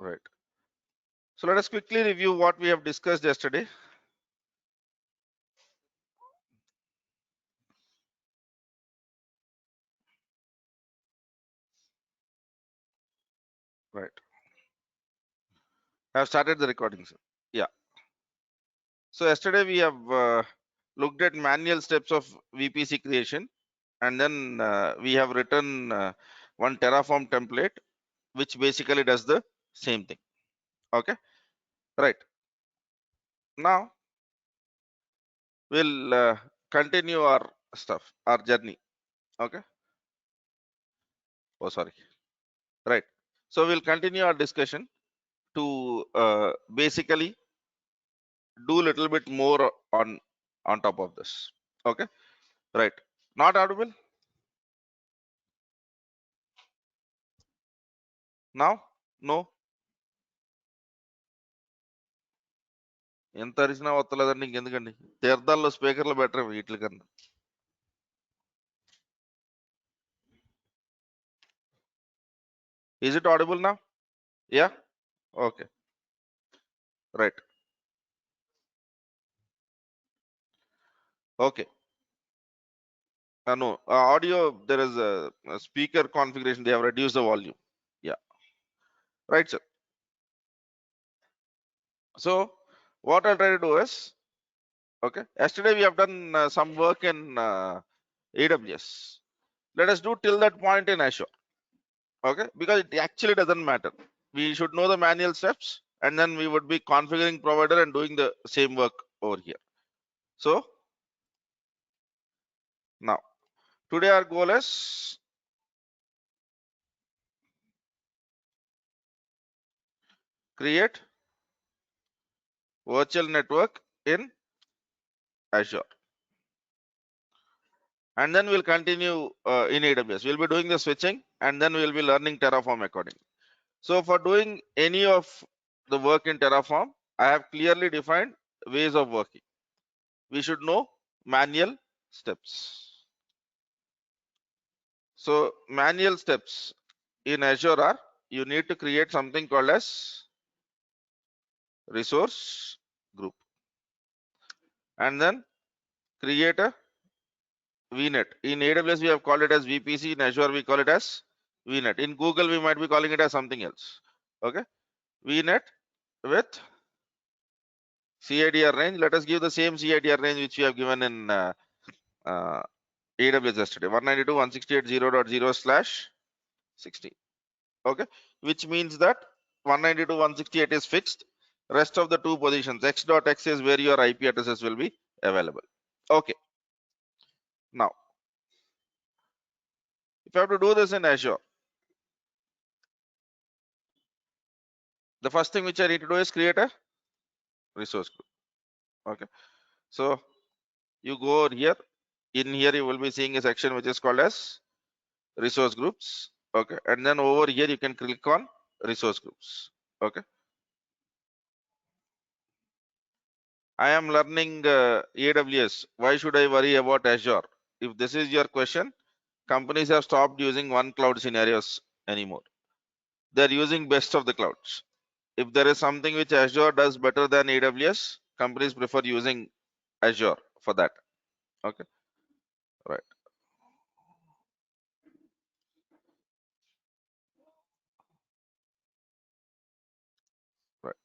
Right. So let us quickly review what we have discussed yesterday. Right. I have started the recording, sir. Yeah. So yesterday we have looked at manual steps of VPC creation, and then we have written one Terraform template, which basically does the same thing. Okay. Right. Now we'll continue our stuff, our journey. Okay. Oh, sorry. Right. So we'll continue our discussion to basically do a little bit more on top of this. Okay. Right. Not audible now? No. ఎంత అరిచినా వస్తలేదండి ఇంకెందుకండి తీర్థాల్లో స్పీకర్లు better వీటి కన్నా. Is it audible now? Yeah. Okay. Right. Okay. No, audio, there is a speaker configuration, they have reduced the volume. Yeah. Right, sir. So what I'll try to do is, okay, yesterday we have done some work in AWS. Let us do till that point in Azure. Okay, because it actually doesn't matter. We should know the manual steps, and then we would be configuring provider and doing the same work over here. So now today our goal is create virtual network in Azure, and then we'll continue in AWS. We'll be doing the switching, and then we'll be learning Terraform accordingly. So for doing any of the work in Terraform, I have clearly defined ways of working. We should know manual steps. So manual steps in Azure are, you need to create something called as resource group, and then create a VNet. In AWS we have called it as VPC. In Azure we call it as VNet. In Google we might be calling it as something else. Okay, VNet with CIDR range. Let us give the same CIDR range which we have given in AWS yesterday, 192.168.0.0/16. Okay, which means that 192.168 is fixed. Rest of the two positions, x.x is where your IP addresses will be available. Okay, now if you have to do this in Azure, the first thing which I need to do is create a resource group. Okay, so you go over here. In here you will be seeing a section which is called as resource groups. Okay, and then over here you can click on resource groups. Okay, I am learning AWS. Why should I worry about Azure? If this is your question, companies have stopped using one cloud scenarios anymore. They're using best of the clouds. If there is something which Azure does better than AWS, companies prefer using Azure for that. Okay, right, right,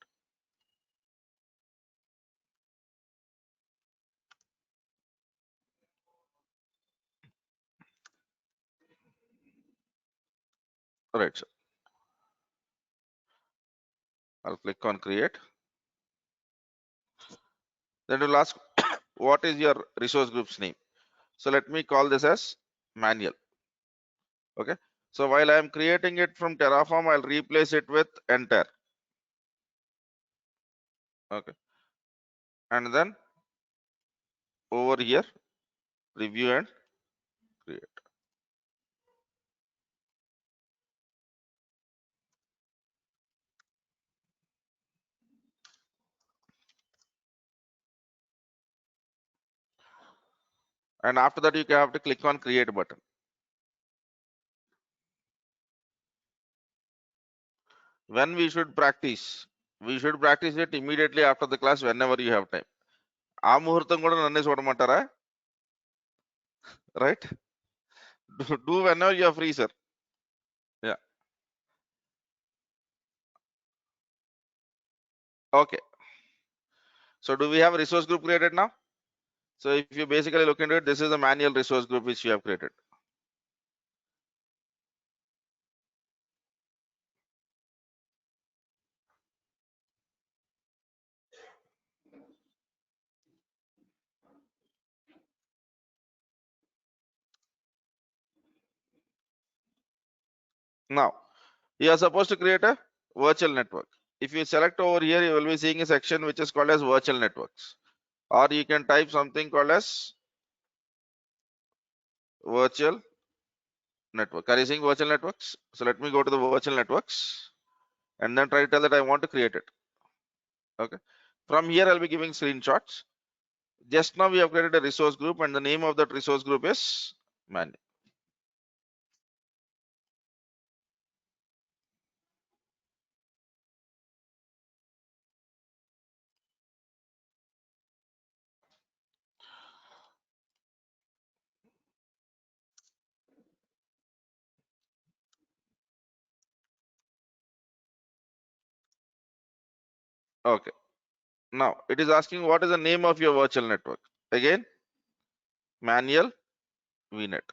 right. So I'll click on create. Then you'll ask, what is your resource group's name? So let me call this as manual. Okay. So while I am creating it from Terraform, I'll replace it with entire. Okay. And then over here, review and create. And after that, you have to click on create button. When we should practice? We should practice it immediately after the class whenever you have time. ఆ ముహూర్తం కూడా నన్నే చూడమంటారా? Right? Do whenever you are free, sir. Yeah. Okay. So do we have a resource group created now? So if you basically look into it, this is a manual resource group which you have created. Now, you are supposed to create a virtual network. If you select over here, you will be seeing a section which is called as virtual networks. Or you can type something called as virtual network. Are you seeing virtual networks? So let me go to the virtual networks and then try to tell that I want to create it. Okay. From here, I'll be giving screenshots. Just now we have created a resource group and the name of that resource group is manual. Okay. Now it is asking what is the name of your virtual network. Again, manual VNet.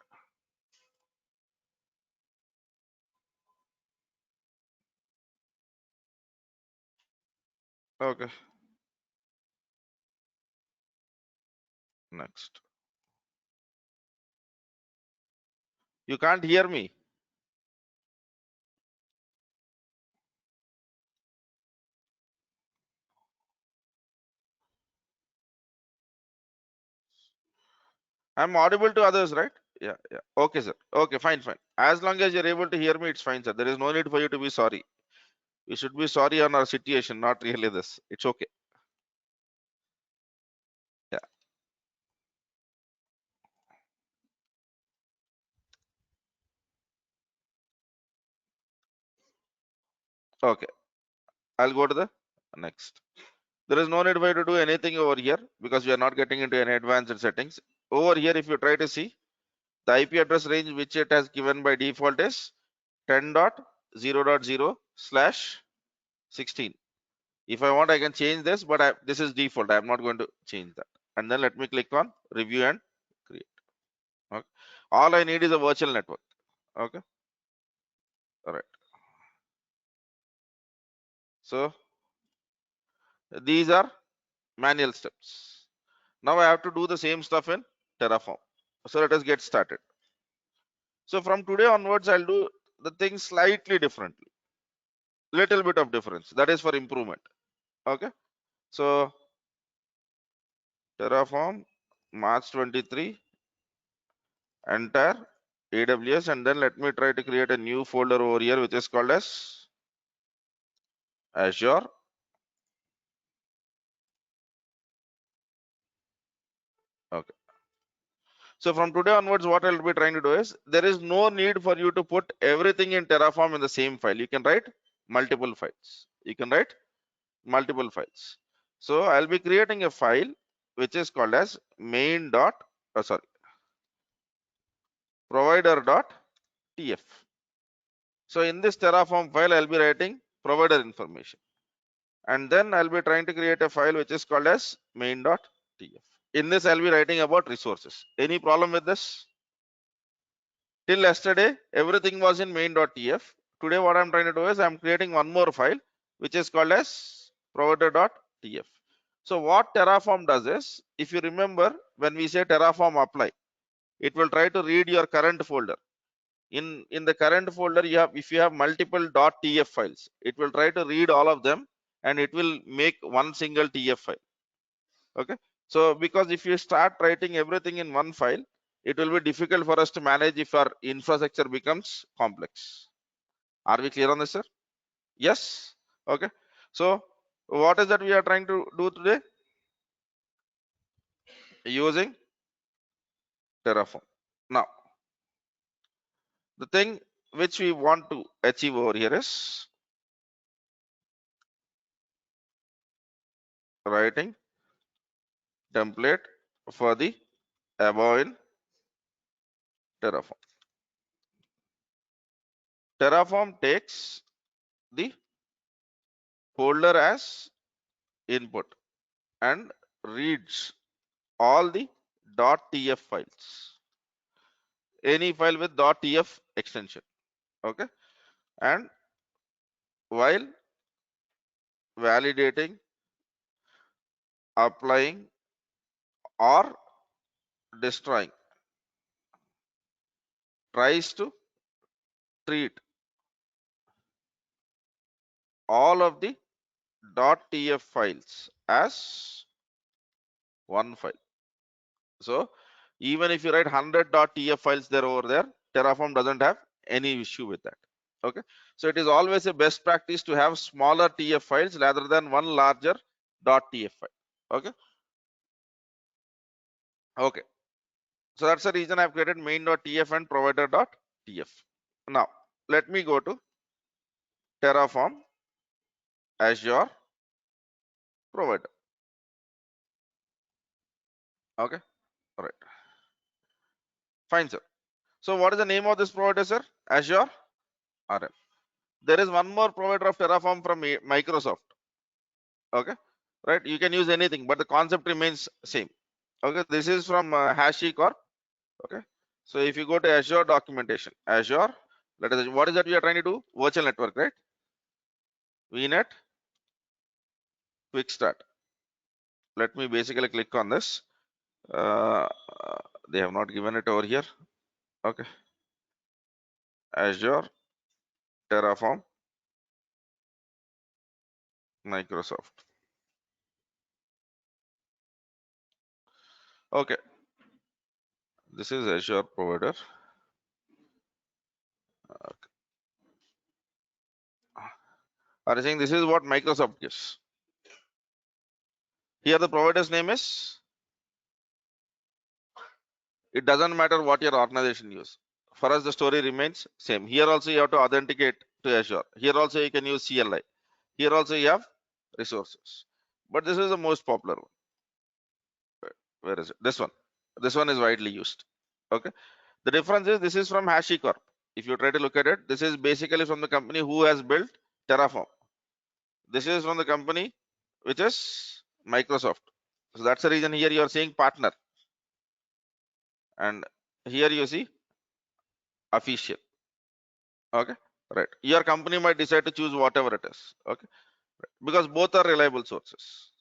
Okay. Next. You can't hear me. I'm audible to others, right? Yeah, yeah. Okay, sir. Okay, fine, fine. As long as you're able to hear me, it's fine, sir. There is no need for you to be sorry. We should be sorry on our situation, not really this. It's okay. Yeah. Okay. I'll go to the next. There is no need for you to do anything over here because we are not getting into any advanced settings. Over here, if you try to see the IP address range which it has given by default is 10.0.0/16. If I want, I can change this, but this is default. I'm not going to change that. And then let me click on review and create. Okay. All I need is a virtual network. Okay. All right. So these are manual steps. Now I have to do the same stuff in Terraform. So let us get started. So from today onwards, I'll do the thing slightly differently. Little bit of difference. That is for improvement. Okay. So Terraform, March 23, enter AWS, and then let me try to create a new folder over here, which is called as Azure. Okay. So from today onwards, what I'll be trying to do is there is no need for you to put everything in Terraform in the same file. You can write multiple files. You can write multiple files. So I'll be creating a file which is called as main dot sorry provider dot tf. So in this Terraform file, I'll be writing provider information, and then I'll be trying to create a file which is called as main dot tf. In this, I'll be writing about resources. Any problem with this? Till yesterday, everything was in main.tf. Today, what I'm trying to do is I'm creating one more file, which is called as provider.tf. So what Terraform does is, if you remember, when we say Terraform apply, it will try to read your current folder. In the current folder, you have if you have multiple .tf files, it will try to read all of them, and it will make one single tf file. Okay. So because if you start writing everything in one file, it will be difficult for us to manage if our infrastructure becomes complex. Are we clear on this, sir? Yes. Okay. So what is that we are trying to do today? Using Terraform. Now, the thing which we want to achieve over here is writing template for the above in Terraform. Terraform takes the folder as input and reads all the .tf files, any file with .tf extension. Okay, and while validating, applying, or destroying, tries to treat all of the .tf files as one file. So even if you write 100 .tf files there over there, Terraform doesn't have any issue with that. Okay, so it is always a best practice to have smaller TF files rather than one larger .tf file. Okay, okay. So that's the reason I've created main.tf and provider.tf. Now let me go to Terraform Azure provider. Okay, all right, fine, sir. So what is the name of this provider, sir? Azure RM. There is one more provider of Terraform from Microsoft. Okay, right? You can use anything, but the concept remains same. Okay, this is from HashiCorp. Okay, so if you go to Azure documentation, Azure, let us, what is that we are trying to do? Virtual network, right? VNet quick start. Let me basically click on this. Uh, they have not given it over here. Okay, Azure Terraform Microsoft. Okay, this is Azure provider. Are you saying this is what Microsoft gives? Here the provider's name is, it doesn't matter what your organization use. For us the story remains same. Here also you have to authenticate to Azure. Here also you can use CLI. Here also you have resources. But this is the most popular one. Where is it? This one. This one is widely used. Okay. The difference is this is from HashiCorp. If you try to look at it, this is basically from the company who has built Terraform. This is from the company which is Microsoft. So that's the reason here you are seeing partner. And here you see official. Okay, right. Your company might decide to choose whatever it is. Okay, because both are reliable sources.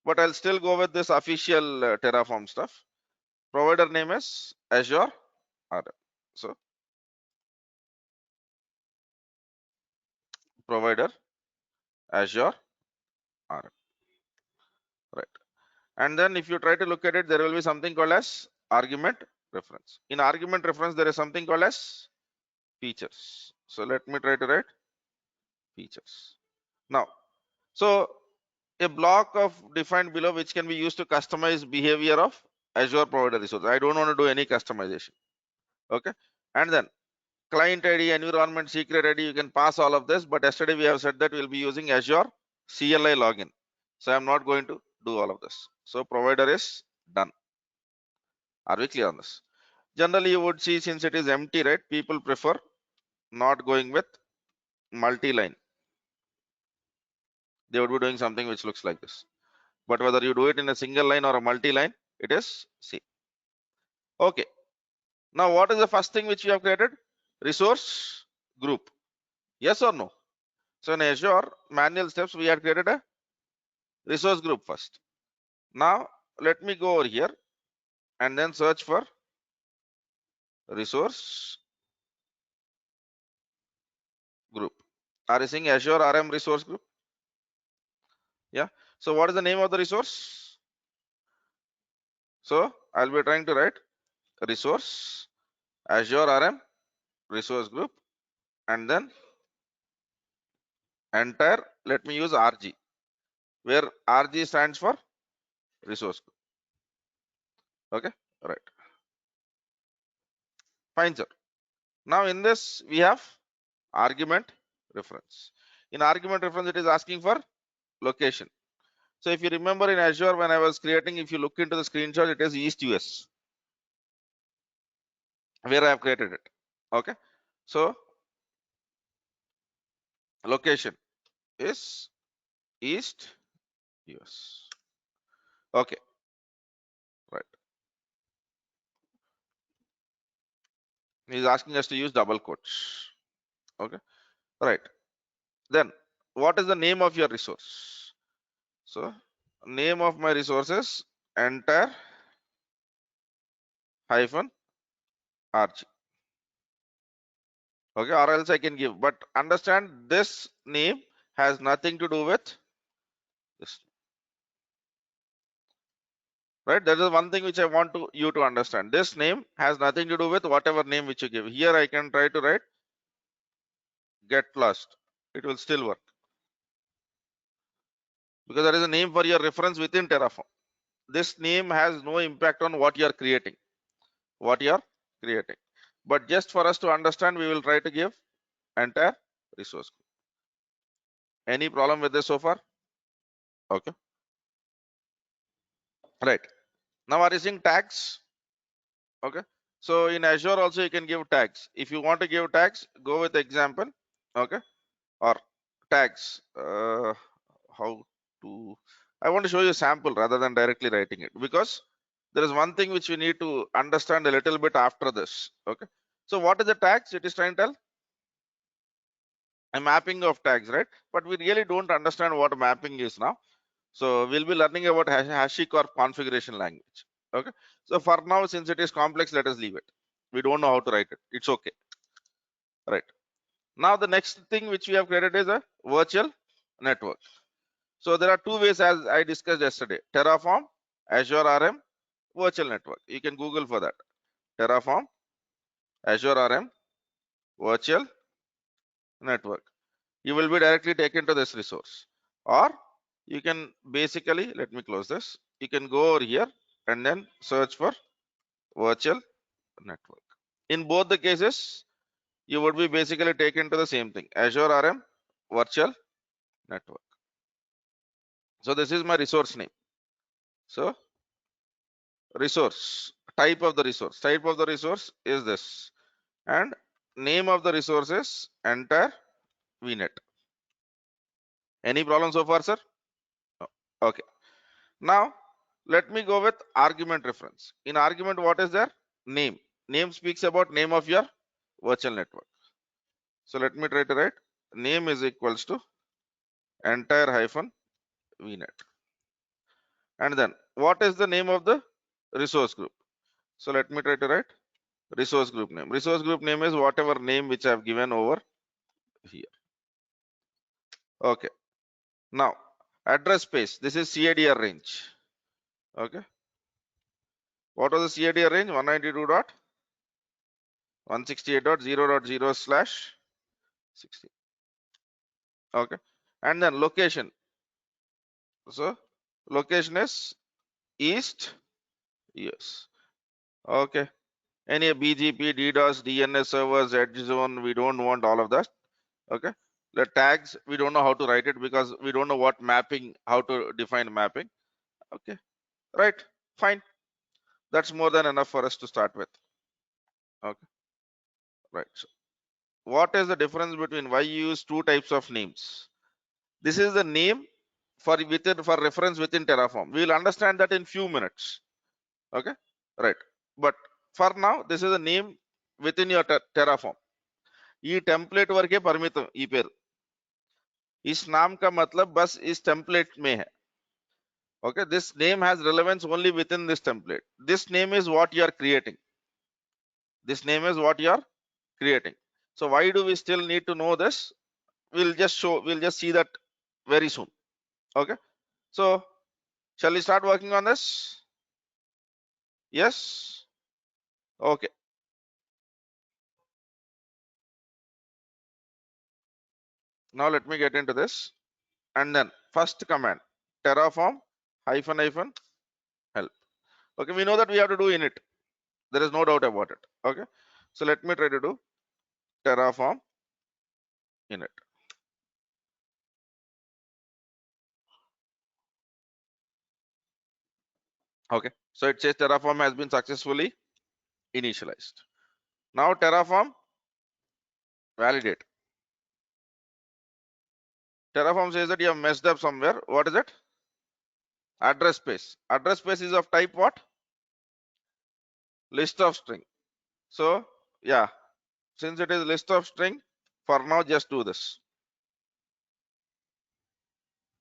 But I'll still go with this official Terraform stuff. Provider name is Azure RM. So provider Azure RM. Right. And then if you try to look at it, there will be something called as argument reference. In argument reference, there is something called as features. So let me try to write features. Now, so a block of defined below which can be used to customize behavior of Azure provider resource. I don't want to do any customization. Okay, and then client ID, environment secret ID, you can pass all of this, but yesterday we have said that we'll be using Azure CLI login. So I'm not going to do all of this. So provider is done. Are we clear on this? Generally you would see, since it is empty, right, people prefer not going with multi-line. They would be doing something which looks like this. But whether you do it in a single line or a multi-line, it is same. Okay. Now what is the first thing which you have created? Resource group. Yes or no? So in Azure manual steps, we had created a resource group first. Now let me go over here and then search for resource group. Are you seeing Azure RM resource group? Yeah. So what is the name of the resource? So I'll be trying to write resource Azure RM resource group and then entire, let me use RG, where RG stands for resource group. Okay, right. Fine, sir. Now in this we have argument reference. In argument reference, it is asking for location. So if you remember in Azure, when I was creating, if you look into the screenshot, it is East US where I have created it. Okay. So location is East US. Okay. Right. He's asking us to use double quotes. Okay. Right. Then what is the name of your resource? So name of my resources enter hyphen RG. Okay, or else I can give. But understand this name has nothing to do with this. Right? That is one thing which I want you to understand. This name has nothing to do with whatever name which you give. Here I can try to write get lost. It will still work. Because there is a name for your reference within Terraform. This name has no impact on what you are creating. What you are creating. But just for us to understand, we will try to give entire resource. Any problem with this so far? Okay. Right. Now are you seeing tags? Okay. So in Azure also you can give tags. If you want to give tags, go with example. Okay. Or tags. How to? I want to show you a sample rather than directly writing it, because there is one thing which we need to understand a little bit after this. Okay. So what is the tags? It is trying to tell a mapping of tags, right? But we really don't understand what mapping is now. So we'll be learning about HashiCorp configuration language. Okay. So for now, since it is complex, let us leave it. We don't know how to write it. It's okay. Right. Now the next thing which we have created is a virtual network. So there are two ways, as I discussed yesterday: Terraform, Azure RM, virtual network. You can Google for that. Terraform, Azure RM, virtual network. You will be directly taken to this resource. Or you can basically, let me close this. You can go over here and then search for virtual network. In both the cases, you would be basically taken to the same thing: Azure RM, virtual network. So this is my resource name. So resource, type of the resource is this, and name of the resource is enter vnet. Any problem so far, sir? No. Okay. Now let me go with argument reference. In argument, what is there? Name. Name speaks about name of your virtual network. So let me try to write name is equals to entire hyphen vnet. And then what is the name of the resource group? So let me try to write resource group name. Resource group name is whatever name which I have given over here. Okay. Now address space. This is CADR range. Okay. What was the CADR range? 192.168.0.0/16. Okay. And then location. So location is East US. Okay. Any BGP, DDoS, DNS servers, edge zone, we don't want all of that. Okay. The tags, we don't know how to write it because we don't know what mapping, how to define mapping. Okay. Right. Fine. That's more than enough for us to start with. Okay. Right. So what is the difference between why you use two types of names? This is the name for reference within Terraform. We will understand that in few minutes. Okay. Right. But for now, this is a name within your Terraform. ये template वरके परिमितम ई पेर इस नाम का मतलब बस इस template में है. Okay, this name has relevance only within this template. This name is what you are creating. This name is what you are creating. So why do we still need to know this? We'll just see that very soon. Okay. So shall we start working on this? Yes. Okay. Now let me get into this. And then first command, Terraform hyphen hyphen help. Okay, we know that we have to do init. There is no doubt about it. Okay. So let me try to do Terraform init. Okay, so it says Terraform has been successfully initialized. Now Terraform validate. Terraform says that you have messed up somewhere. What is it? Address space. Address space is of type what? List of string. So yeah, since it is list of string, for now just do this.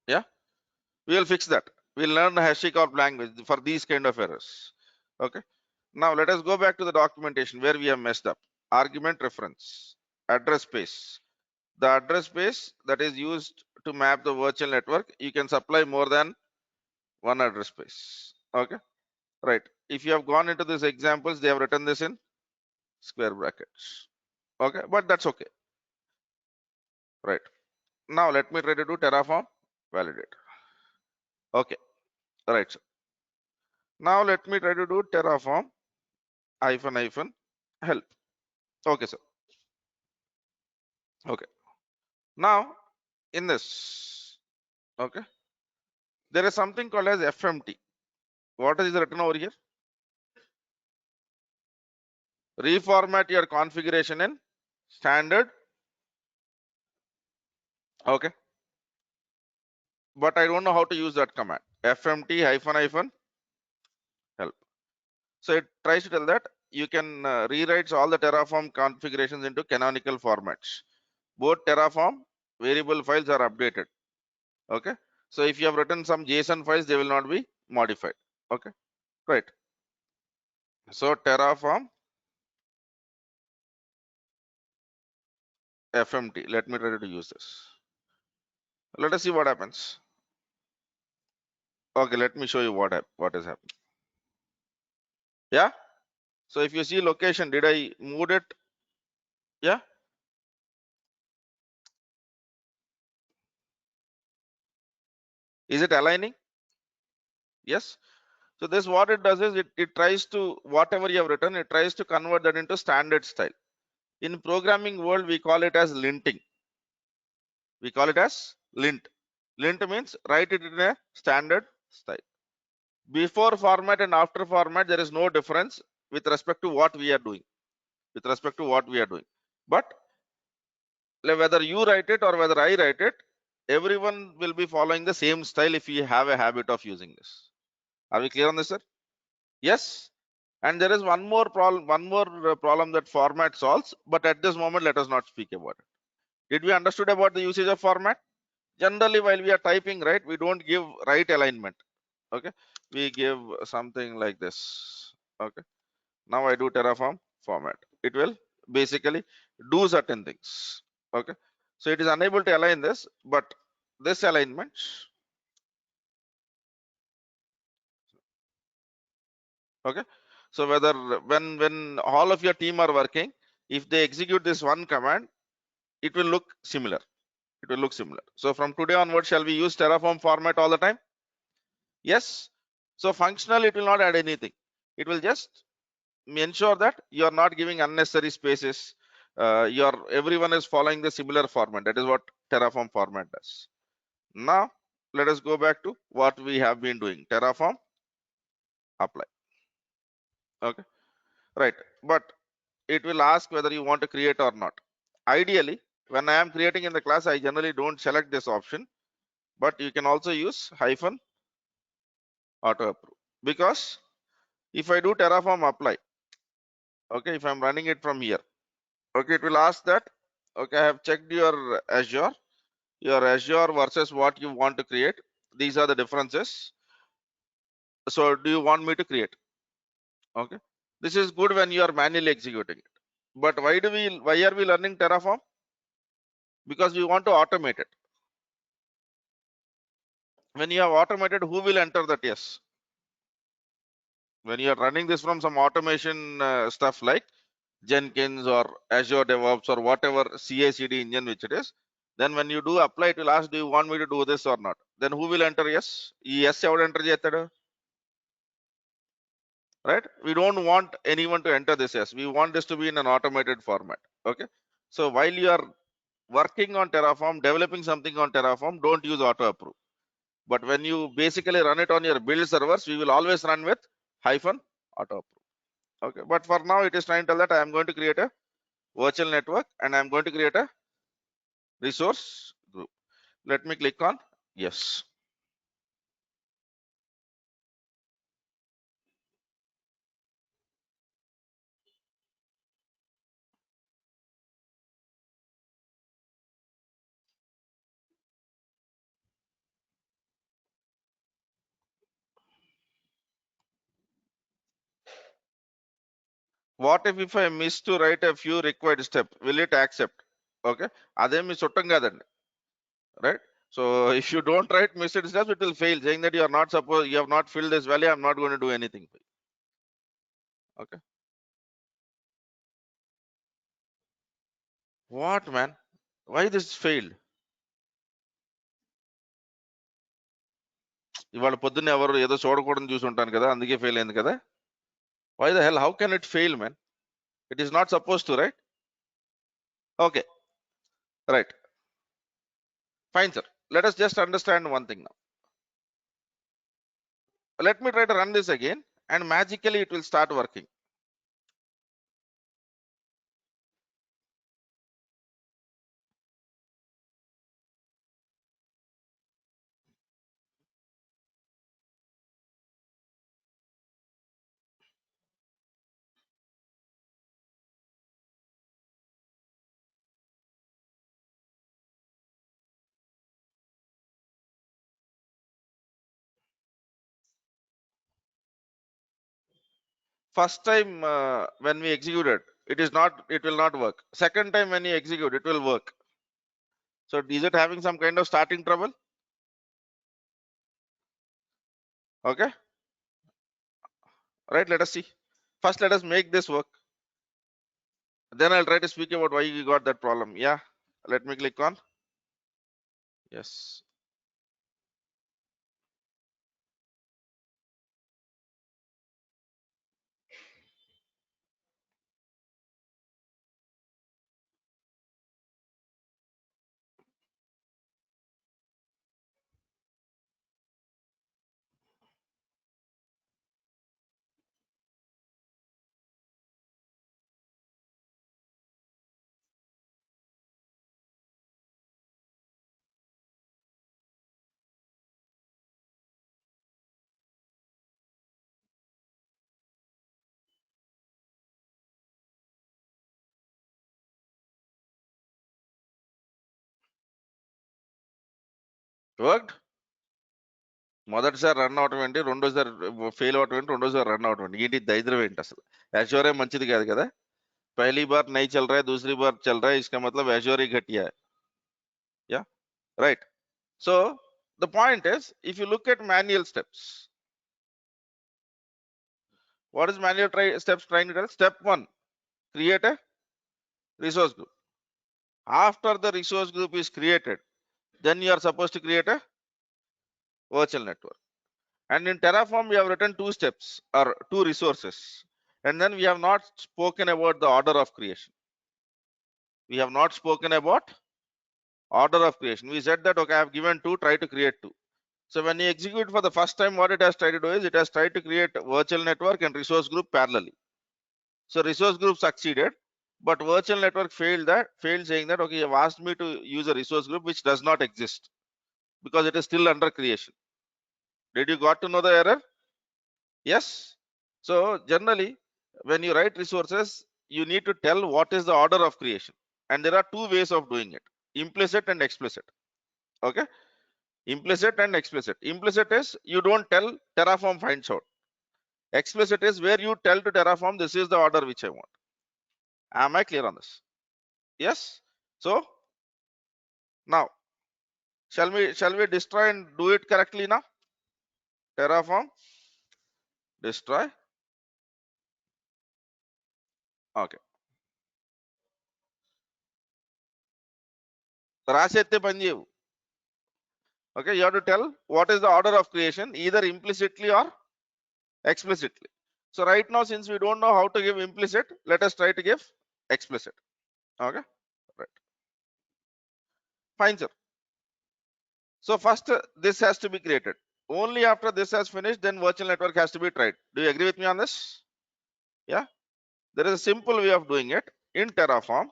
Yeah, we will fix that. We'll learn the HashiCorp language for these kind of errors. Okay. Now let us go back to the documentation where we have messed up. Argument reference, address space. The address space that is used to map the virtual network, you can supply more than one address space. Okay, right. If you have gone into these examples, they have written this in square brackets. Okay, but that's okay. Right. Now let me try to do Terraform validate. Okay, right. Now let me try to do Terraform hyphen help. Okay, sir. Okay. Now in this, okay, there is something called as FMT. What is written over here? Reformat your configuration in standard. Okay, but I don't know how to use that command. FMT hyphen help. So it tries to tell that you can rewrite all the Terraform configurations into canonical formats. Both Terraform variable files are updated. Okay, so if you have written some JSON files, they will not be modified. Okay, right. So Terraform FMT. Let me try to use this. Let us see what happens. Okay, let me show you what is happening. Yeah. So if you see location, did I move it? Yeah. Is it aligning? Yes. So this what it does is it tries to whatever you have written, it tries to convert that into standard style. In programming world, we call it as linting. We call it as lint. Lint means write it in a standard style. Before format and after format, there is no difference with respect to what we are doing. With respect to what we are doing. But whether you write it or whether I write it, everyone will be following the same style if we have a habit of using this. Are we clear on this, sir? Yes. And there is one more problem that format solves, but at this moment, let us not speak about it. Did we understood about the usage of format? Generally, while we are typing, right, we don't give right alignment. Okay, we give something like this. Okay, now I do Terraform format. It will basically do certain things. Okay, so it is unable to align this, but this alignment. Okay, so whether when all of your team are working, if they execute this one command, it will look similar. It will look similar. So from today onward, shall we use Terraform format all the time? Yes. So functional, it will not add anything. It will just ensure that you are not giving unnecessary spaces. Everyone is following the similar format. That is what Terraform format does. Now let us go back to what we have been doing. Terraform apply. Okay, right. But it will ask whether you want to create or not. Ideally, when I am creating in the class, I generally don't select this option, but you can also use hyphen auto approve, because if I do Terraform apply, okay, if I'm running it from here, okay, it will ask that, okay, I have checked your Azure versus what you want to create. These are the differences. So do you want me to create? Okay, this is good when you are manually executing it. But why are we learning Terraform? Because we want to automate it. When you have automated, who will enter that yes? When you are running this from some automation stuff like Jenkins or Azure DevOps or whatever CI/CD engine which it is, then when you do apply, it will ask, do you want me to do this or not? Then who will enter yes? Yes, ఎవడు enter చేస్తాడు? Right? We don't want anyone to enter this yes. We want this to be in an automated format. Okay. So while you are working on Terraform, developing something on Terraform, don't use auto approve. But when you basically run it on your build servers, we will always run with -auto approve. Okay, but for now it is trying to tell that I am going to create a virtual network and I'm going to create a resource group. Let me click on yes. What if I miss to write a few required steps? Will it accept? Okay, అదే మీ చుట్టం కాదండి, right? So if you don't write missed steps, it will fail, saying that you are not supposed, you have not filled this value, I'm not going to do anything. Okay, what man, why this failed? ఇవాళ పొద్దున్న ఎవరు ఏదో చూడకూడదని చూసి ఉంటాను కదా, అందుకే fail అయింది కదా. Why the hell, how can it fail, man? It is not supposed to, right? Okay, right, fine sir. Let us just understand one thing now. Let me try to run this again and magically it will start working. First time when we execute it, it will not work. Second time when you execute, it will work. So is it having some kind of starting trouble? Okay, right, let us see. First let us make this work, then I'll try to speak about why you got that problem. Yeah, let me click on yes. Worked. మొదటిసారి run అవటం ఏంటి, రెండోసారి fail అవటం ఏంటి, రెండోసారి run అవటం ఏంటి, ఏంటి దరిద్రం ఏంటి అసలు? Azure మంచిది కాదు కదా. पहली बार नहीं चल रहा है, दूसरी बार चल रहा है, इसका मतलब Azure ही घटिया है. Yeah, right. So the point is, if you look at manual steps, what is manual steps trying to tell? Step 1, create a resource group. After the resource group is created, then you are supposed to create a virtual network. And in Terraform, we have written 2 steps or 2 resources. And then we have not spoken about the order of creation. We have not spoken about order of creation. We said that, okay, I have given 2, try to create 2. So when you execute for the first time, what it has tried to do is it has tried to create a virtual network and resource group parallelly. So resource group succeeded, but virtual network failed saying that, okay, you have asked me to use a resource group which does not exist because it is still under creation. Did you got to know the error? Yes. So generally, when you write resources, you need to tell what is the order of creation. And there are 2 ways of doing it: implicit and explicit. Okay. Implicit and explicit. Implicit is you don't tell, Terraform finds out. Explicit is where you tell to Terraform, this is the order which I want. Am I clear on this? Yes. So now, shall we destroy and do it correctly now? Terraform, destroy. Okay. రాసేస్తే పని చేయవు. Okay, you have to tell what is the order of creation, either implicitly or explicitly. So right now, since we don't know how to give implicit, let us try to give explicit. Okay, right, fine sir. So first this has to be created. Only after this has finished, then virtual network has to be tried. Do you agree with me on this? Yeah. There is a simple way of doing it in Terraform.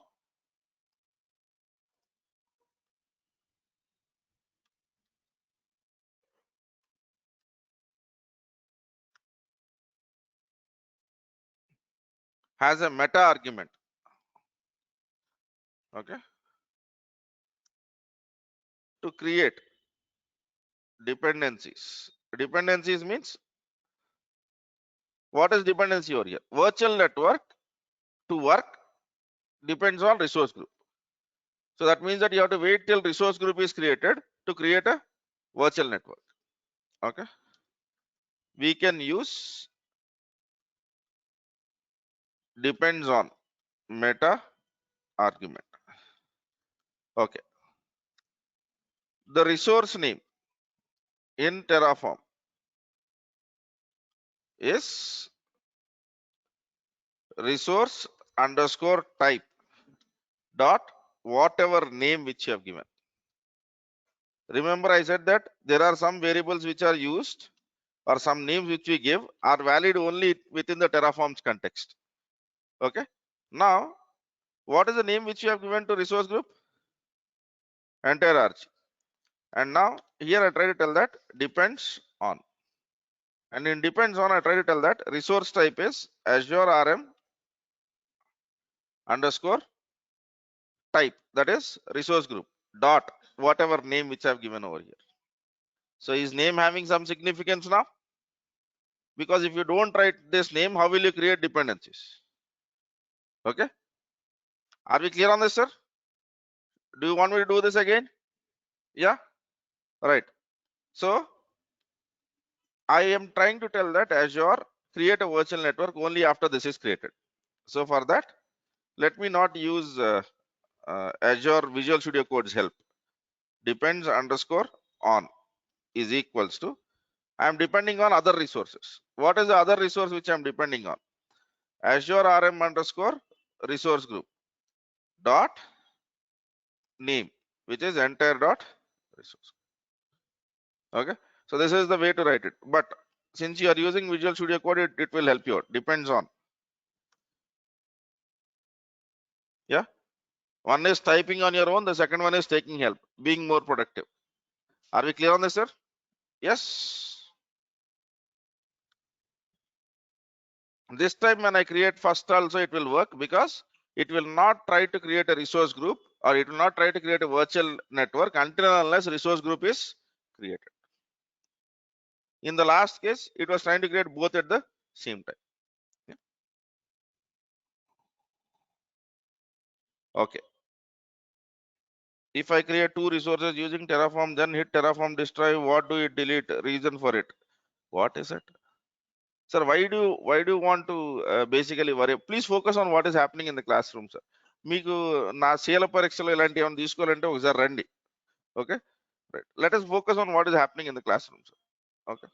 Has a meta argument. Okay. To create dependencies. Dependencies means, what is dependency over here? Virtual network to work depends on resource group. So that means that you have to wait till resource group is created to create a virtual network. Okay. We can use depends on meta argument. Okay. The resource name in Terraform is resource underscore type dot whatever name which you have given. Remember I said that there are some variables which are used or some names which we give are valid only within the Terraform's context. Okay. Now, what is the name which you have given to resource group? Entire arch. And now here I try to tell that depends on. And in depends on, I try to tell that resource type is Azure RM underscore type, that is resource group dot whatever name which I've given over here. So is name having some significance now? Because if you don't write this name, how will you create dependencies? Okay. Are we clear on this, sir? Do you want me to do this again? Yeah. Right. So I am trying to tell that Azure create a virtual network only after this is created. So for that, let me not use Azure Visual Studio Code's help. Depends underscore on is equals to, I am depending on other resources. What is the other resource which I am depending on? Azure RM underscore resource group dot name, which is entire dot resource. Okay. So this is the way to write it. But since you are using Visual Studio Code, it will help you out. Depends on. Yeah. One is typing on your own. The second one is taking help, being more productive. Are we clear on this, sir? Yes. This time when I create first also it will work, because it will not try to create a resource group or it will not try to create a virtual network until and unless resource group is created. In the last case, it was trying to create both at the same time. Yeah. Okay. If I create two resources using Terraform, then hit Terraform destroy, what do it delete? Reason for it. What is it? Sir, why do you want to basically worry? Please focus on what is happening in the classroom, sir. మీకు నా శీల పరీక్షలు ఇలాంటివి ఏమైనా తీసుకోవాలంటే ఒకసారి రండి. Okay. Right. Let us focus on what is happening in the classroom, sir. Okay.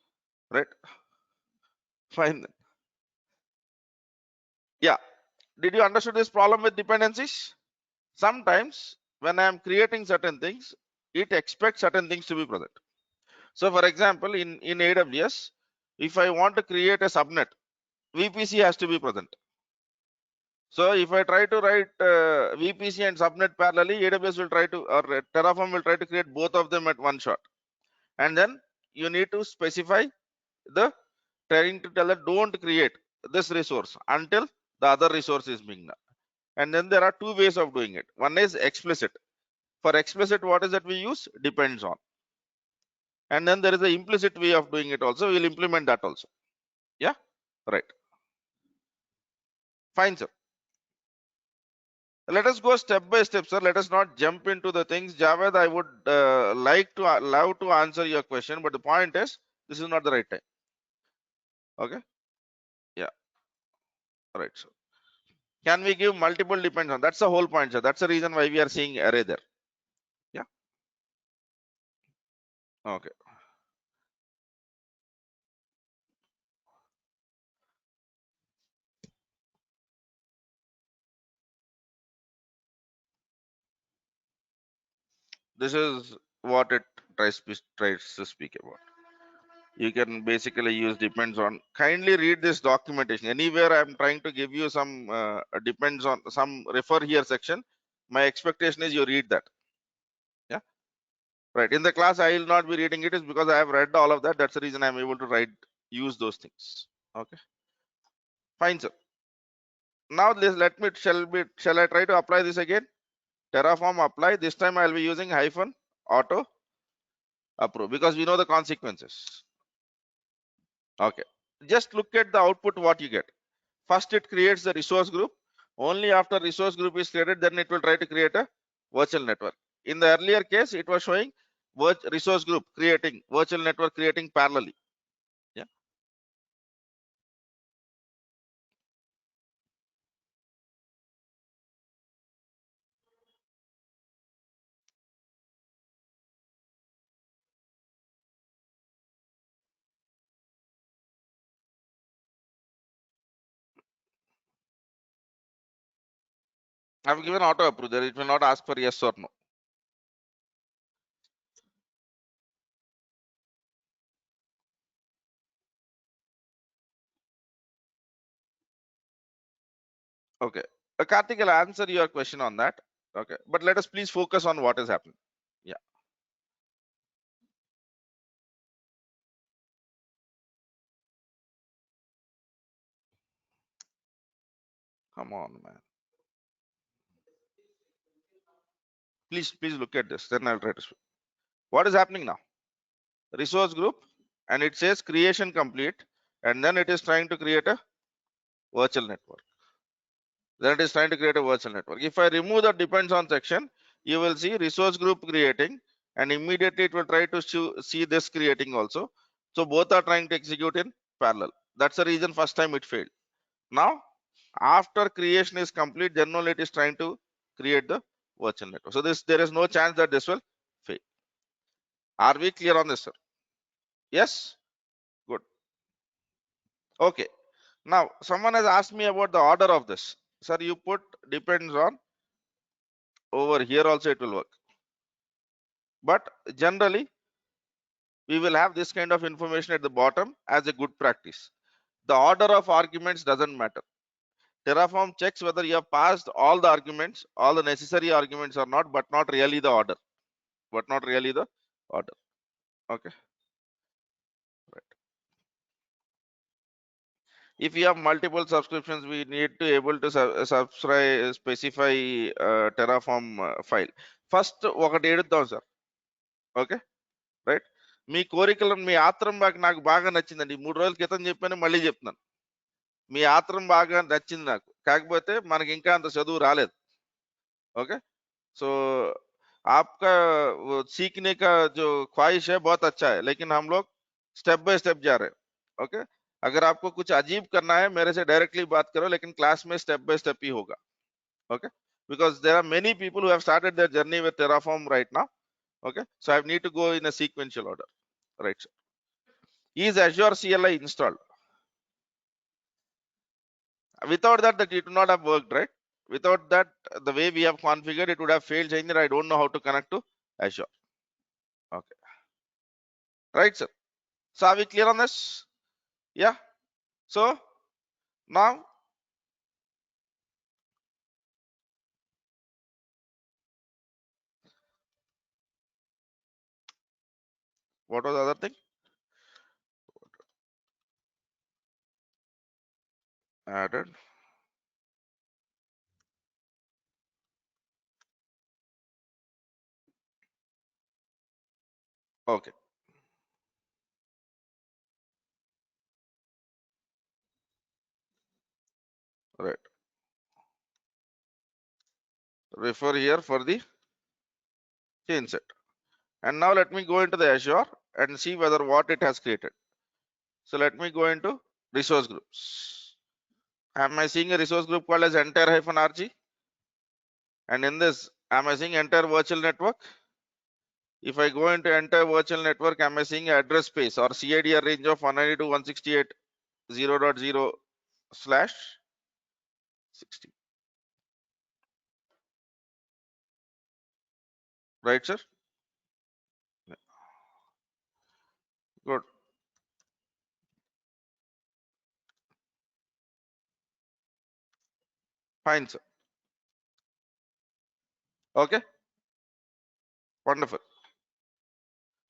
Right. Fine. Then. Yeah. Did you understand this problem with dependencies? Sometimes when I am creating certain things, it expects certain things to be present. So for example, in AWS, if I want to create a subnet, VPC has to be present. So if I try to write VPC and subnet parallelly, AWS will try to, or Terraform will try to create both of them at one shot. And then you need to specify the trying to tell that don't create this resource until the other resource is being done. And then there are two ways of doing it. One is explicit. For explicit, what is that we use? Depends on. And then there is an implicit way of doing it also. We'll implement that also. Yeah. Right. Fine, sir. Let us go step by step, sir. Let us not jump into the things. Javed, I would like to love to answer your question, but the point is, this is not the right time. Okay. Yeah. Right. So, can we give multiple depends on? That's the whole point, sir. That's the reason why we are seeing array there. Yeah. Okay. This is what it tries to speak about. You can basically use depends on. Kindly read this documentation. Anywhere I'm trying to give you some depends on some refer here section. My expectation is you read that. Yeah, right. In the class, I will not be reading it is because I have read all of that. That's the reason I'm able to use those things. Okay, fine, sir. Now shall I try to apply this again? Terraform apply. This time I'll be using hyphen auto approve because we know the consequences. Okay. Just look at the output what you get. First it creates the resource group. Only after resource group is created, then it will try to create a virtual network. In the earlier case, it was showing resource group creating, virtual network creating parallelly. Yeah. I've given auto approve there. It will not ask for yes or no. Okay. Karthik will answer your question on that. Okay. But let us please focus on what is happening. Yeah. Come on, man. Please look at this. Then I'll try to. What is happening now? Resource group, and it says creation complete, and then it is trying to create a virtual network. Then it is trying to create a virtual network. If I remove the depends on section, you will see resource group creating, and immediately it will try to see this creating also. So both are trying to execute in parallel. That's the reason first time it failed. Now, after creation is complete, then only it is trying to create the virtual network. So there is no chance that this will fail. Are we clear on this, sir? Yes? Good. Okay. Now, someone has asked me about the order of this. Sir, you put depends on over here also it will work. But generally, we will have this kind of information at the bottom as a good practice. The order of arguments doesn't matter. Terraform checks whether you have passed all the arguments, all the necessary arguments or not, but not really the order. But not really the order. Okay. Right. If you have multiple subscriptions, we need to able to subscribe specify Terraform file. First, ఒకటి ఏడుద్దాం sir. Okay right. మీ కోరికలను మీ ఆత్రం నాకు బాగా నచ్చిందండి. 3 రోజుల క్రితం చెప్పాను, మళ్ళీ చెప్తున్నాను. మీ ఆత్రం బాగా నచ్చింది నాకు. కాకపోతే మనకి ఇంకా అంత చదువు రాలేదు. ఓకే. సో आपका वो सीखने का जो ख्वाहिश है बहुत अच्छा है, लेकिन हम लोग स्टेप बाय स्टेप जा रहे हैं. ओके. अगर आपको कुछ अजीब करना है मेरे से डायरेक्टली बात करो, लेकिन क्लास में स्टेप बाय स्टेप ही होगा. Okay, because there are many people who have started their journey with Terraform right now. Okay, so I need to go in a sequential order. Right, sir. Is Azure CLI installed? Without that, it would not have worked, right? Without that, the way we have configured, it would have failed, saying that I don't know how to connect to Azure. Okay, right, sir. So are we clear on this? Yeah. So now, what was the other thing? Added. Okay. Right. Refer here for the change set. And now let me go into the Azure and see whether what it has created. So let me go into resource groups. Am I seeing a resource group called as entire-rg? And in this, am I seeing entire virtual network? If I go into entire virtual network, am I seeing address space or CIDR range of 192.168.0.0 slash 60? Right, sir? Fine, sir. Okay, wonderful.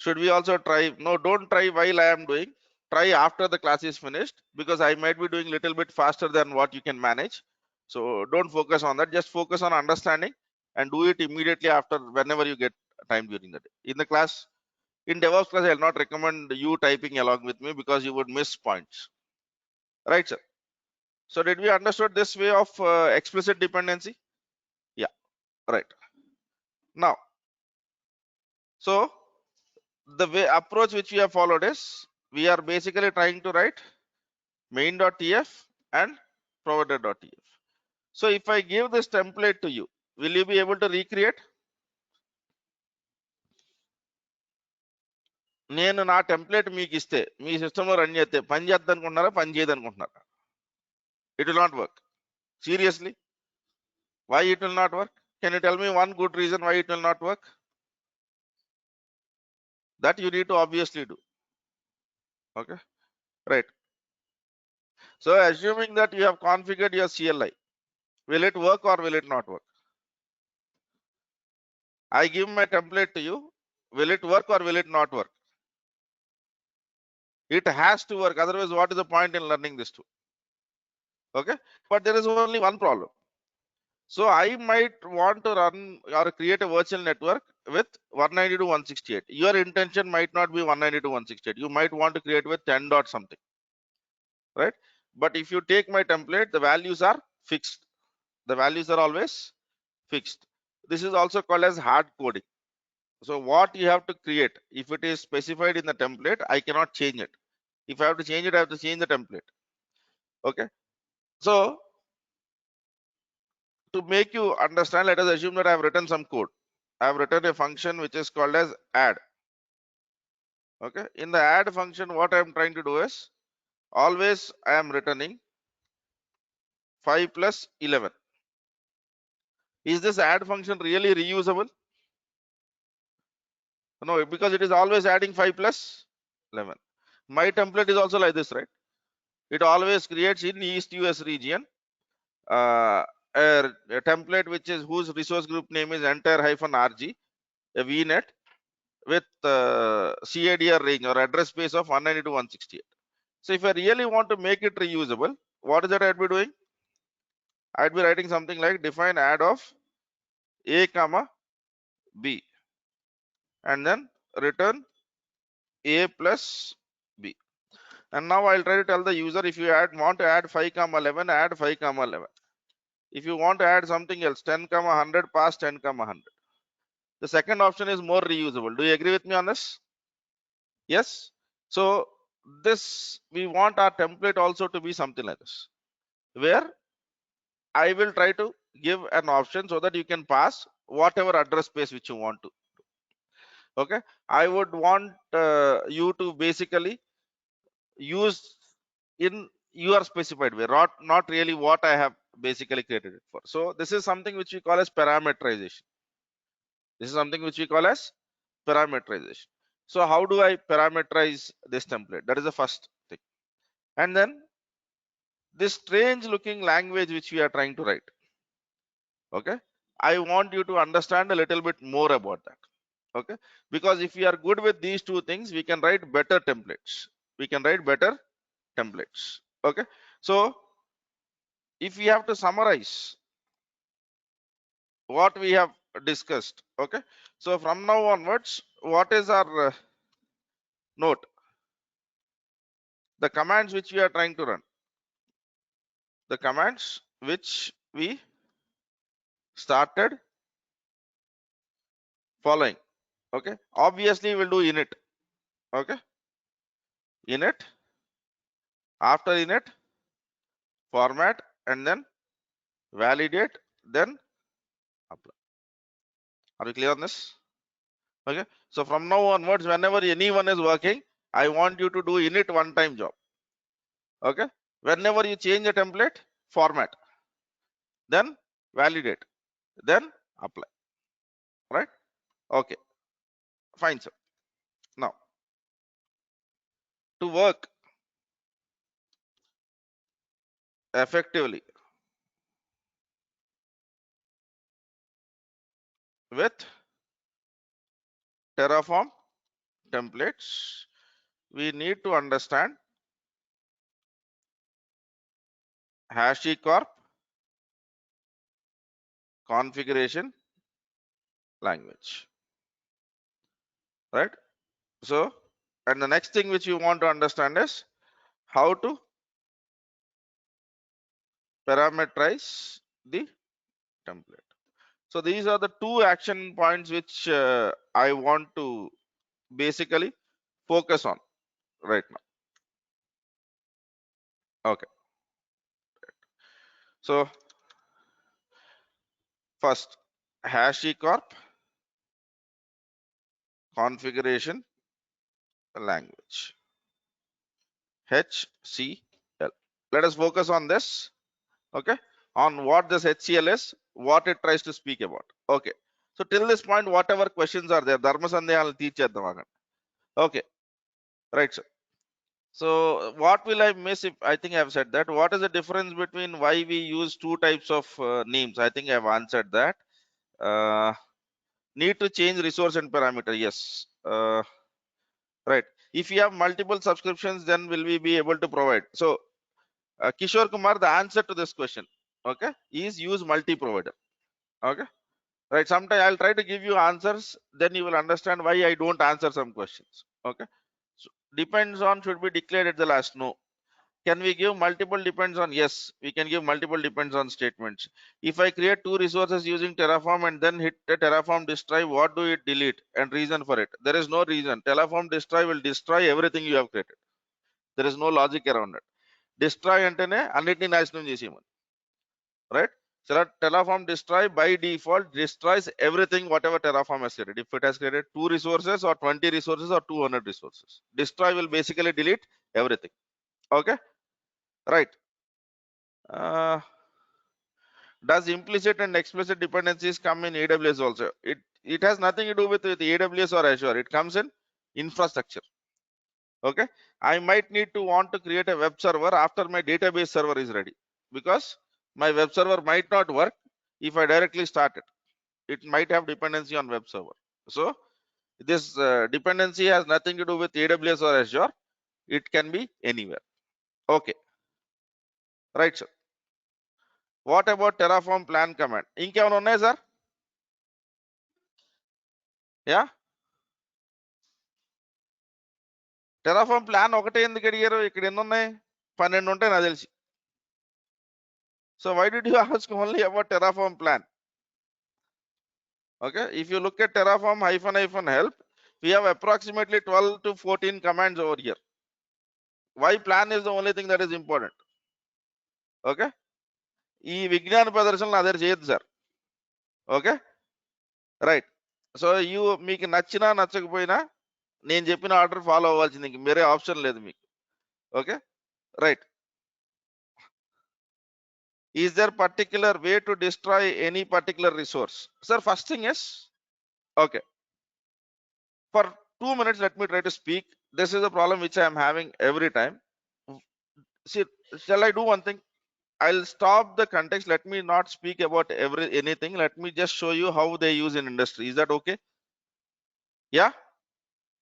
Should we also try? No, don't try while I am doing. Try after the class is finished, because I might be doing little bit faster than what you can manage. So don't focus on that. Just focus on understanding and do it immediately after, whenever you get time during the day. In the class, in DevOps class, I will not recommend you typing along with me, because you would miss points. Right, sir? So did we understood this way of explicit dependency? Yeah, right. Now, so the way approach which we have followed is, we are basically trying to write main.tf and provider.tf. So if I give this template to you, will you be able to recreate? నేను నా template మీకు ఇస్తే మీ సిస్టంలో run చేస్తే పని చేద్దాం అనుకుంటున్నారా, పని చేయదు అనుకుంటున్నారా? It will not work. Seriously, why it will not work? Can you tell me one good reason why it will not work? That you need to obviously do. Okay, right. So assuming that you have configured your CLI, will it work or will it not work? I give my template to you. Will it work or will it not work? It has to work. Otherwise, what is the point in learning this tool? Okay, but there is only one problem. So I might want to run or create a virtual network with 192.168. Your intention might not be 192.168. You might want to create with 10 dot something, right? But if you take my template, the values are fixed. The values are always fixed. This is also called as hard coding. So what you have to create, if it is specified in the template, I cannot change it. If I have to change it, I have to change the template. Okay. So to make you understand, let us assume that I have written some code. I have written a function which is called as add. Okay. In the add function, what I am trying to do is, always I am returning 5 plus 11. Is this add function really reusable? No, because it is always adding 5 plus 11. My template is also like this, right? It always creates in East US region uh, a template which is whose resource group name is entire-rg, a VNet with CADR range or address space of 192.168. So if I really want to make it reusable, what is that I'd be doing? I'd be writing something like define add of a comma b and then return a plus b. And now I'll try to tell the user, if you want to add 5 comma 11, add 5 comma 11. If you want to add something else, 10 comma 100, pass 10 comma 100. The second option is more reusable. Do you agree with me on this? Yes. So this, we want our template also to be something like this, where I will try to give an option so that you can pass whatever address space which you want to. Okay. I would want you to basically use in your specified way, not really what I have basically created it for. So this is something which we call as parameterization. This is something which we call as parameterization. So how do I parameterize this template? That is the first thing. And then this strange looking language which we are trying to write. Okay. I want you to understand a little bit more about that. Okay. Because if we are good with these two things, we can write better templates. We can write better templates. Okay. So if we have to summarize what we have discussed, okay. So from now onwards, what is our note? The commands which we are trying to run, the commands which we started following. Okay. Obviously, we'll do init. Okay. Init, after init, format, and then validate, then apply. Are we clear on this? Okay. So from now onwards, whenever anyone is working, I want you to do init one time job. Okay. Whenever you change a template, format, then validate, then apply. Right? Okay. Fine, sir. Now, to work effectively with Terraform templates, we need to understand HashiCorp configuration language, right? So, and the next thing which you want to understand is how to parameterize the template. So these are the two action points which I want to basically focus on right now. Okay. So first, HashiCorp configuration language, HCL. Let us focus on this. Okay, on what this HCL is, what it tries to speak about. Okay, so till this point, whatever questions are there, Dharma Sandhyalu teach. Okay, right, sir. So what will I miss if I think I have said that? What is the difference between why we use two types of names? I think I have answered that. Uh, need to change resource and parameter. Yes. Right. If you have multiple subscriptions, then will we be able to provide? So Kishore Kumar, the answer to this question, okay, is use multi-provider. Okay. Right. Sometime I'll try to give you answers, then you will understand why I don't answer some questions. Okay. So depends on should be declared at the last. No. Can we give multiple depends on? Yes, we can give multiple depends on statements. If I create two resources using Terraform and then hit the Terraform destroy, what do it delete and reason for it? There is no reason. Terraform destroy will destroy everything you have created. There is no logic around it. Destroy అంటేనే అన్నిటిని నాశనం చేసేయమని, right? So Terraform destroy by default destroys everything whatever Terraform has created. If it has created 2 resources or 20 resources or 200 resources, destroy will basically delete everything. Okay, right? Uh, does implicit and explicit dependencies come in AWS also? It has nothing to do with AWS or Azure. It comes in infrastructure. Okay, I might need to want to create a web server after my database server is ready, because my web server might not work if I directly start it. It might have dependency on web server. So this dependency has nothing to do with AWS or Azure. It can be anywhere. Okay, right, sir. What about Terraform plan command? ఇంకేమైనా ఉన్నాయి sir? Yeah, Terraform plan ఒకటే ఎందుకు అడిగారు? ఇక్కడ ఎన్ని ఉన్నాయి? 12 ఉంటాయి నాకు తెలిసి. So why did you ask only about Terraform plan? Okay, if you look at Terraform -- help, we have approximately 12 to 14 commands over here. Why plan is the only thing that is important? Okay, ఈ విజ్ఞాన ప్రదర్శనలు నా దగ్గర చేయొద్దు sir. Okay, right. So మీకు నచ్చినా నచ్చకపోయినా నేను చెప్పిన ఆర్డర్ ఫాలో అవ్వాల్సింది, ఇంక వేరే ఆప్షన్ లేదు మీకు. Okay, right. Is there particular way to destroy any particular resource? Sir, first thing is, okay, for 2 minutes let me try to speak. This is a problem which I am having every time. See, shall I do one thing? I'll stop the context. Let me not speak about anything. Let me just show you how they use in industry. Is that okay? Yeah,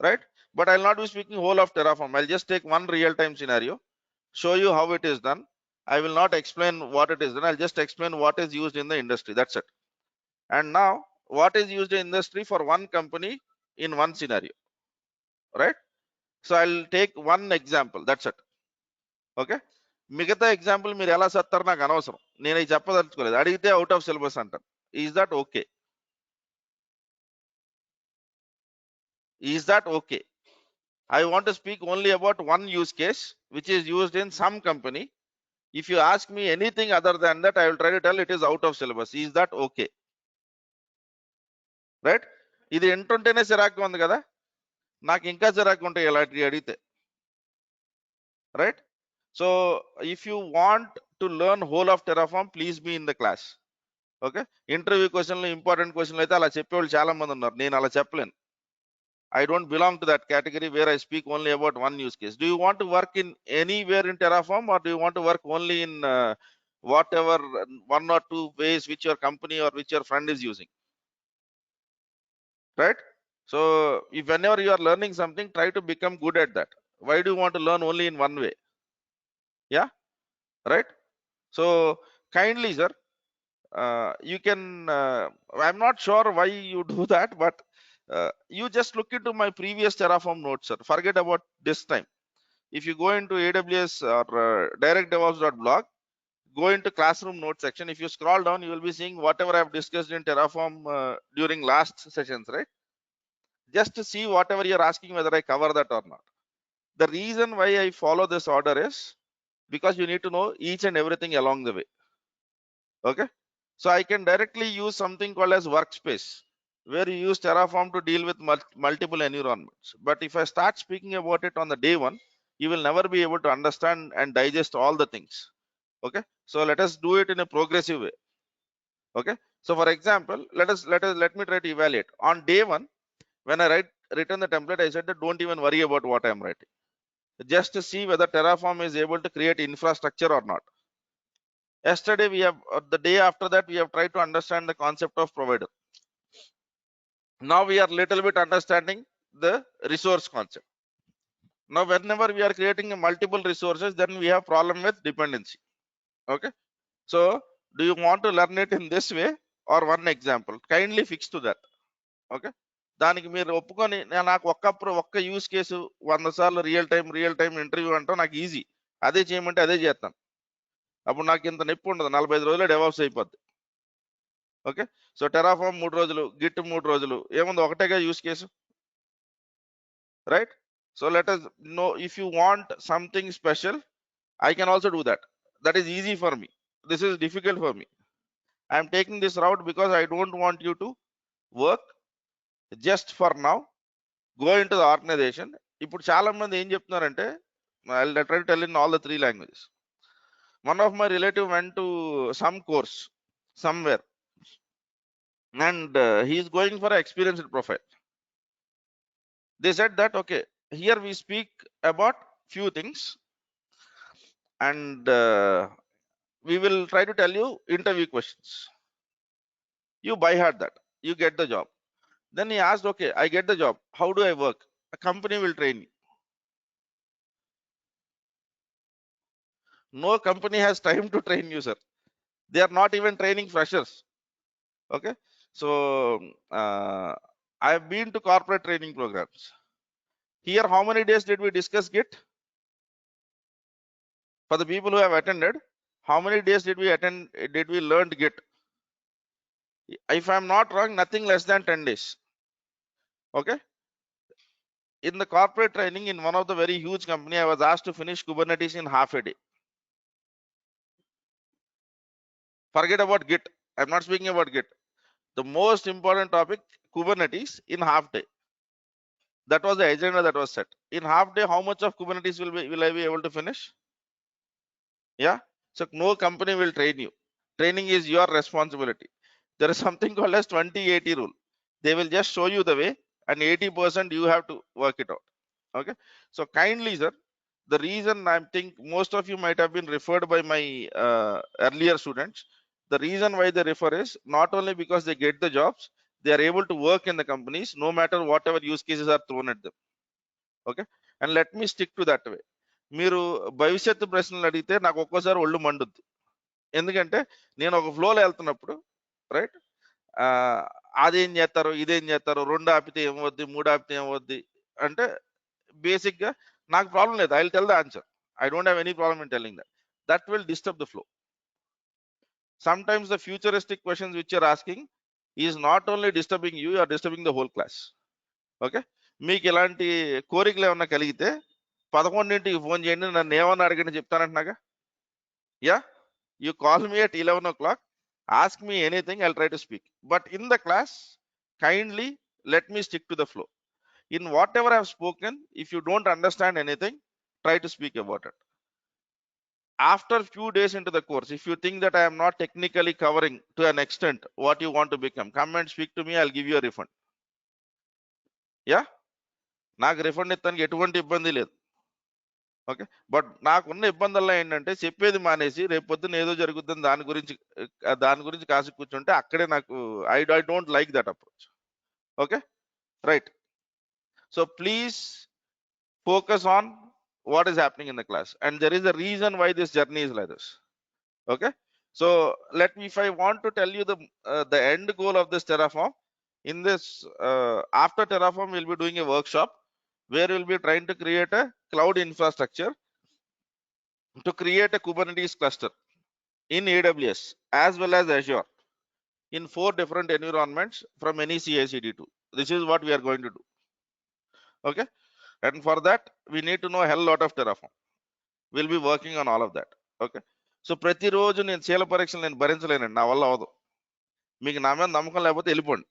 right. But I'll not be speaking whole of Terraform. I'll just take one real-time scenario, show you how it is done. I will not explain what it is done. I'll just explain what is used in the industry. That's it. And now, what is used in industry for one company in one scenario, right? So I'll take one example. That's it. Okay. మిగతా example మీరు ఎలా సత్తారు నాకు అనవసరం. నేను ఇది చెప్పదలుచుకోలేదు. అడిగితే out of syllabus అంటారు. Is that okay? Is that okay? I want to speak only about one use case which is used in some company. If you ask me anything other than that, I will try to tell it is out of syllabus. Is that okay? Right? ఇది ఎంటుంటేనే చిరాకు ఉంది కదా, నాకు ఇంకా చిరాకు ఉంటాయి ఇలాంటివి అడిగితే. Right? So if you want to learn whole of Terraform, please be in the class. Okay, interview క్వశ్చన్లు ఇంపార్టెంట్ క్వశ్చన్లు అయితే అలా చెప్పేవాళ్ళు చాలా మంది ఉన్నారు. నేను అలా చెప్పలేను. I don't belong to that category where I speak only about one use case. Do you want to work in anywhere in Terraform, or do you want to work only in whatever one or two ways which your company or which your friend is using? right? So if whenever you are learning something, try to become good at that. Why do you want to learn only in one way? Yeah, right? So kindly, sir, you can, I'm not sure why you do that, but you just look into my previous Terraform notes, sir. Forget about this time. If you go into AWS or directdevops.blog, go into classroom notes section. If you scroll down, you will be seeing whatever I've discussed in Terraform during last sessions, right? Just to see whatever you're asking whether I cover that or not. The reason why I follow this order is because you need to know each and everything along the way. Okay, so I can directly use something called as workspace, where you use Terraform to deal with multiple environments. But if I start speaking about it on the day one, you will never be able to understand and digest all the things. Okay, so let us do it in a progressive way. Okay, so for example, let me try to evaluate on day one. When I written the template, I said that don't even worry about what I'm writing, just to see whether Terraform is able to create infrastructure or not. Yesterday we have, the day after that, we have tried to understand the concept of provider. Now we are little bit understanding the resource concept. Now whenever we are creating multiple resources, then we have problem with dependency. Okay, so do you want to learn it in this way or one example? Kindly fix to that. Okay, దానికి మీరు ఒప్పుకొని నాకు ఒక్క use case 100 సార్లు real time interview అంటాం నాకు easy, అదే చేయమంటే అదే చేస్తాను. అప్పుడు నాకు ఇంత నొప్పి ఉండదు, 45 రోజుల్లో డెవలప్స్ అయిపోద్ది. ఓకే, సో టెరాఫామ్ 3 రోజులు, గిట్ 3 రోజులు, ఏముంది ఒకటేగా use case, right? So let us know if you want something special, I can also do that. That is easy for me. This is difficult for me. I am taking this route because I don't want you to work just for now. Go into the organization. ఇప్పుడు చాలా మంది ఏం చెప్తున్నారంటే, I'll try to tell in all the 3 languages. One of my relative went to some course somewhere, and he is going for an experienced profile. They said that okay, here we speak about few things, and we will try to tell you interview questions. You by heart that, you get the job. Then he asked, okay, I get the job, how do I work? A company will train you. No company has time to train you, sir. They are not even training freshers. Okay, so I have been to corporate training programs. Here, how many days did we discuss Git? For the people who have attended, how many days did we learn Git? If I'm not wrong, nothing less than 10 days. Okay, in the corporate training in one of the very huge company, I was asked to finish Kubernetes in half a day. Forget about Git, I'm not speaking about Git. The most important topic, Kubernetes, in half day. That was the agenda that was set. In half day, how much of Kubernetes will I be able to finish? Yeah, so no company will train you. Training is your responsibility. There is something called as 20-80 rule. They will just show you the way, and 80% you have to work it out. Okay, so kindly, sir, the reason I think most of you might have been referred by my earlier students. The reason why they refer is not only because they get the jobs, they are able to work in the companies no matter whatever use cases are thrown at them. Okay, and let me stick to that way. మీరు భవిష్యత్తు ప్రశ్నలు అడిగితే నాకు ఒక్కోసారి ఒళ్ళు మండుద్ది, ఎందుకంటే నేను ఒక ఫ్లోలో వెళ్తున్నప్పుడు, రైట్, అదేం చేస్తారు ఇదేం చేస్తారు, 2 ఆపితే ఏమవుద్ది 3 ఆపితే ఏమవుద్ది అంటే బేసిక్ గా నాకు ప్రాబ్లం లేదు. I will tell the answer. I don't have any problem in telling that. That will disturb the flow. Sometimes the futuristic questions which you're asking is not only disturbing you, you are disturbing the whole class. Okay, మీకు ఇలాంటి కోరికలు ఏమన్నా కలిగితే 11ంటికి phone చేయండి, నన్ను ఏమన్నా అడగండి చెప్తానంటున్నాగా. Yeah, you call me at 11 o'clock, ask me anything, I'll try to speak. But in the class, kindly let me stick to the flow. In whatever I've spoken, if you don't understand anything, try to speak about it. After few days into the course, if you think that I am not technically covering to an extent what you want to become, come and speak to me, I'll give you a refund. Yeah, నాకు refund ఇస్తానికి ఎటువంటి ఇబ్బంది లేదు. Okay, but నాకున్న ఇబ్బందుల్లో ఏంటంటే చెప్పేది మానేసి రేపు పొద్దున్న ఏదో జరుగుతుంది దాని గురించి కాసి కూర్చుంటే అక్కడే నాకు I don't like that approach. Okay, right? So please focus on what is happening in the class, and there is a reason why this journey is like this. Okay, so let me, if I want to tell you the end goal of this Terraform, in this after Terraform we'll be doing a workshop where we'll be trying to create a cloud infrastructure to create a Kubernetes cluster in AWS as well as Azure in 4 different environments from any CI/CD tool. This is what we are going to do. Okay, and for that we need to know a hell lot of Terraform. We'll be working on all of that. Okay, so ప్రతిరోజు నేను శీల పరీక్షలు నేను భరించలేనండి, నా వల్ల అవదు. మీకు నా మీద నమ్మకం లేకపోతే వెళ్ళిపోండి,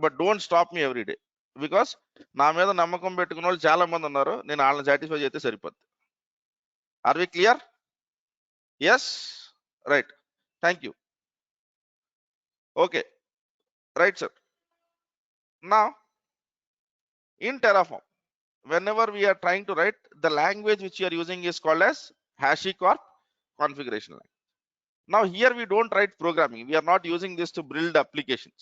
but don't stop me every day, because నా మీద నమ్మకం పెట్టుకున్న వాళ్ళు చాలా మంది ఉన్నారు. నేను వాళ్ళని సాటిస్ఫై చేస్తే సరిపోద్ది. Are we clear? Yes, right, thank you. Okay, right sir. నా in Terraform, whenever we are trying to write, the language which you are using is called as HashiCorp configuration language. Now here we don't write programming, we are not using this to build applications.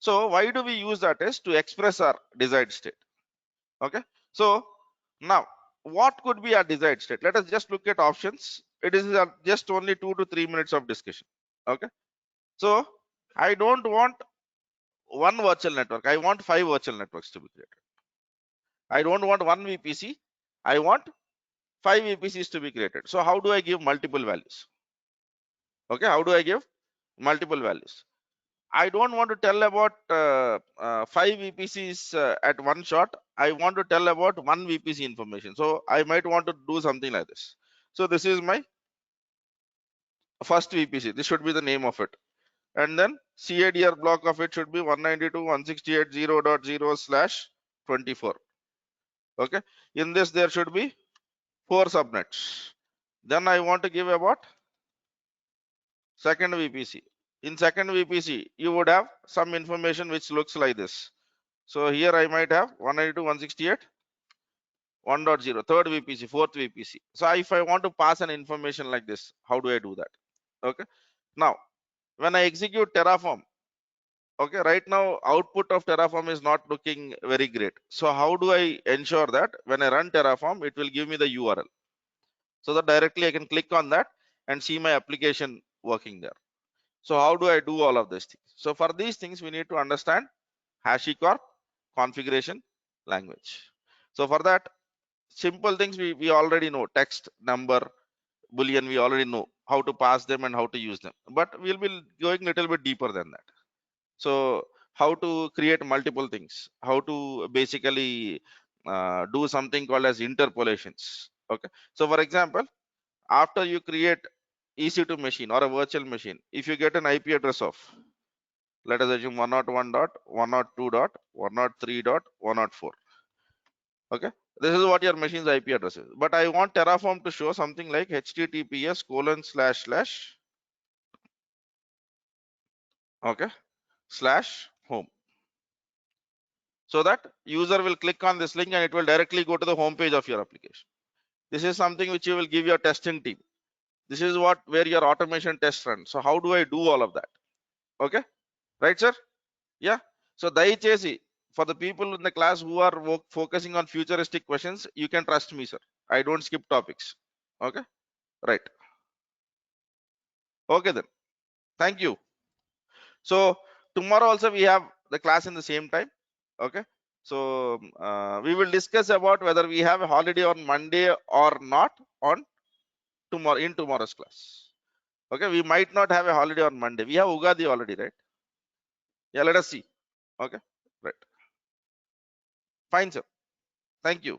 So why do we use that? Is to express our desired state. Okay, so now what could be our desired state? Let us just look at options. It is just only 2 to 3 minutes of discussion. Okay, so I don't want one virtual network, I want 5 virtual networks to be created. I don't want one VPC, I want 5 VPCs to be created. So how do I give multiple values? Okay, how do I give multiple values? I don't want to tell about 5 VPCs at one shot. I want to tell about one VPC information. So I might want to do something like this. So this is my first VPC. This should be the name of it. And then CADR block of it should be 192.168.0.0/24. Okay. In this there should be 4 subnets. Then I want to give about second VPC. In second VPC, you would have some information which looks like this. So here I might have 192.168.1.0, third VPC, fourth VPC. So if I want to pass an information like this, how do I do that? Okay. Now, when I execute Terraform, okay, right now output of Terraform is not looking very great. So how do I ensure that when I run Terraform, it will give me the URL, so that directly I can click on that and see my application working there. So how do I do all of these things? So for these things, we need to understand HashiCorp configuration language. So for that, simple things we already know: text, number, boolean, we already know how to pass them and how to use them. But we'll be going a little bit deeper than that. So how to create multiple things, how to basically do something called as interpolations. Okay, so for example, after you create EC2 machine or a virtual machine, if you get an IP address of, let us assume 101.102.103.104. Okay, this is what your machine's IP address is. But I want Terraform to show something like https:// okay /home, so that user will click on this link and it will directly go to the home page of your application. This is something which you will give your testing team. This is what where your automation tests run. So how do I do all of that? Okay, right, sir? Yeah. So dayachesi, for the people in the class who are focusing on futuristic questions, you can trust me, sir. I don't skip topics. Okay, right. Okay then, thank you. So tomorrow also we have the class in the same time. Okay, so we will discuss about whether we have a holiday on Monday or not on tomorrow, in tomorrow's class. Okay, we might not have a holiday on Monday. We have Ugadi already, right? Yeah, let us see. Okay, right, fine, sir. Thank you.